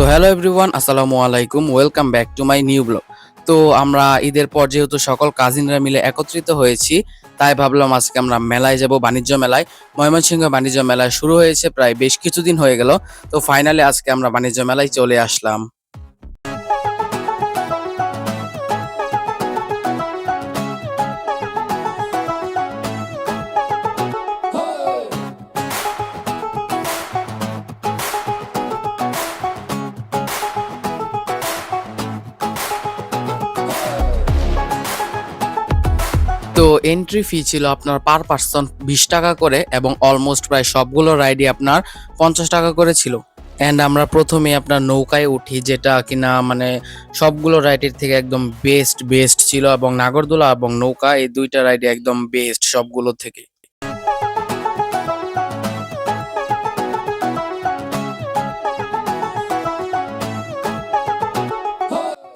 So hello everyone, আসসালামু আলাইকুম, welcome back to my new blog. তো আমরা ঈদের পর যেহেতু সকল কাজিনরা মিলে একত্রিত হয়েছি, তাই ভাবলাম আজকে আমরা মেলায় যাব, বাণিজ্য মেলায়। ময়মনসিংহ বাণিজ্য মেলায় শুরু হয়েছে প্রায় বেশ কিছুদিন হয়ে গেল। তো ফাইনালি আজকে আমরা বাণিজ্য মেলায় চলে আসলাম। তো এন্ট্রি ফি ছিল আপনার পার পার্সন 20 টাকা করে এবং অলমোস্ট প্রায় সবগুলো রাইডই আপনার 50 টাকা করে ছিল। অ্যান্ড আমরা প্রথমে আপনার নৌকায় উঠি, যেটা কিনা মানে সবগুলো রাইডের থেকে একদম বেস্ট ছিল, এবং নাগরদোলা এবং নৌকা এই দুইটা রাইডে একদম বেস্ট সবগুলো থেকে।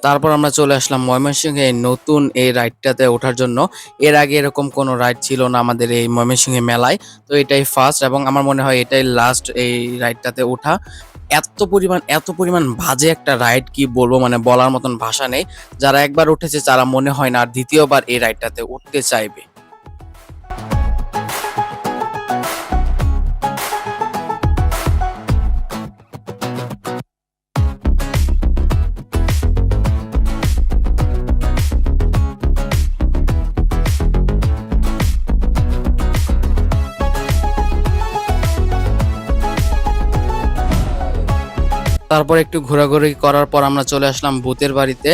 তারপর আমরা চলে আসলাম ময়মনসিংহে নতুন এই রাইডটাতে ওঠার জন্য। এর আগে এরকম কোনো রাইড ছিল না আমাদের এই ময়মনসিংহে মেলায়। তো এটাই ফার্স্ট এবং আমার মনে হয় এটাই লাস্ট এই রাইডটাতে ওঠা। এত পরিমাণ বাজে একটা রাইড, কি বলবো, মানে বলার মতন ভাষা নেই। যারা একবার উঠেছে তারা মনে হয় না আর দ্বিতীয়বার এই রাইডটাতে উঠতে চাইবে। তারপর একটু ঘোরাঘুরি করার পর আমরা চলে আসলাম ভূতের বাড়িতে।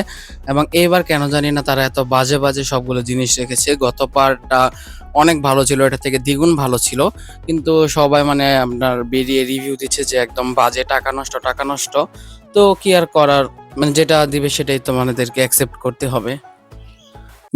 এবং এইবার কেন জানি না তারা এত বাজে বাজে সবগুলো জিনিস রেখেছে। গতবারটা অনেক ভালো ছিল, এটা থেকে দ্বিগুণ ভালো ছিল, কিন্তু সবাই মানে আপনার বেরিয়ে রিভিউ দিচ্ছে যে একদম বাজে, টাকা নষ্ট। তো কি আর করার, মানে যেটা দিবে সেটাই তো আমাদেরকে অ্যাকসেপ্ট করতে হবে।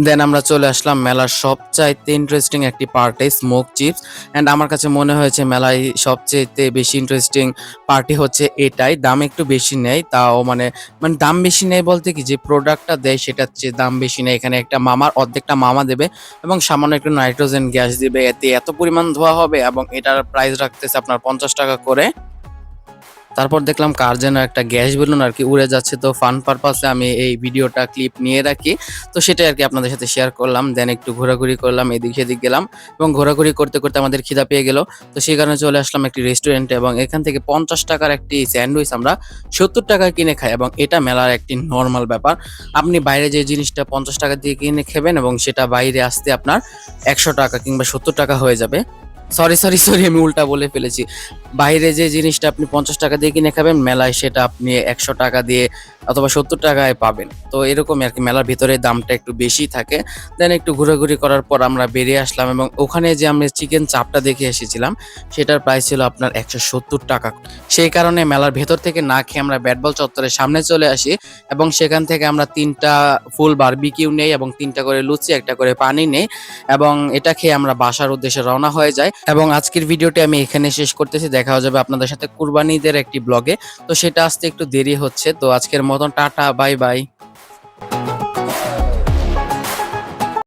দেন আমরা চলে আসলাম মেলার সবচাইতে ইন্টারেস্টিং একটি পার্টি, স্মোক চিপস। অ্যান্ড আমার কাছে মনে হয়েছে মেলায় সবচেয়ে বেশি ইন্টারেস্টিং পার্টি হচ্ছে এটাই। দাম একটু বেশি নেয়, তাও মানে মানে দাম বেশি নেই বলতে কি, যে প্রোডাক্টটা দেয় সেটার চেয়ে দাম বেশি নেয়। এখানে একটা মামার অর্ধেকটা মামা দেবে এবং সামান্য একটু নাইট্রোজেন গ্যাস দিবে, এতে এত পরিমাণ ধোয়া হবে। এবং এটার প্রাইস রাখতেছে আপনার 50 টাকা করে। তারপর দেখলাম কার যেন একটা গ্যাস বেলুন আর কি উড়ে যাচ্ছে। তো ফান পারপাসে আমি এই ভিডিওটা ক্লিপ নিয়ে রাখি, তো সেটাই আর কি আপনাদের সাথে শেয়ার করলাম। দেন একটু ঘোরাঘুরি করলাম, এদিক সেদিক গেলাম, এবং ঘোরাঘুরি করতে করতে আমাদের খিদা পেয়ে গেল। তো সেই কারণে চলে আসলাম একটি রেস্টুরেন্টে, এবং এখান থেকে 50 টাকার একটি স্যান্ডউইচ আমরা 70 টাকা কিনে খাই। এবং এটা মেলার একটি নর্মাল ব্যাপার। আপনি বাইরে যে জিনিসটা 50 টাকা দিয়ে কিনে খাবেন এবং সেটা বাইরে আসতে আপনার 100 টাকা কিংবা 70 টাকা হয়ে যাবে। সরি, আমি উল্টা বলে ফেলেছি। বাইরে যে জিনিসটা আপনি 50 টাকা দিয়ে কিনে খাবেন, মেলায় সেটা আপনি 100 টাকা দিয়ে অথবা 70 টাকায় পাবেন। তো এরকমই আরকি, মেলার ভিতরে দামটা একটু বেশি থাকে। দেন একটু ঘোরাঘুরি করার পর আমরা বেরিয়ে আসলাম, এবং ওখানে যে আমরা চিকেন চাপটা দেখে এসেছিলাম সেটার প্রাইস ছিল আপনার 170 টাকা। সেই কারণে মেলার ভেতর থেকে না খেয়ে আমরা ব্যাটবল চত্বরের সামনে চলে আসি, এবং সেখান থেকে আমরা 3টা ফুল বারবিকিউ নেই এবং 3টা করে লুচি, 1টা করে পানি নেই, এবং এটা খেয়ে আমরা বাসার উদ্দেশ্যে রওনা হয়ে যাই। এবং আজকের ভিডিওটি আমি এখানে শেষ করতেছি। দেখা হয়ে যাবে আপনাদের সাথে কুরবানি ঈদের একটি ব্লগে। তো সেটা আসতে একটু দেরি হচ্ছে। তো আজকের মতন টাটা, বাই বাই।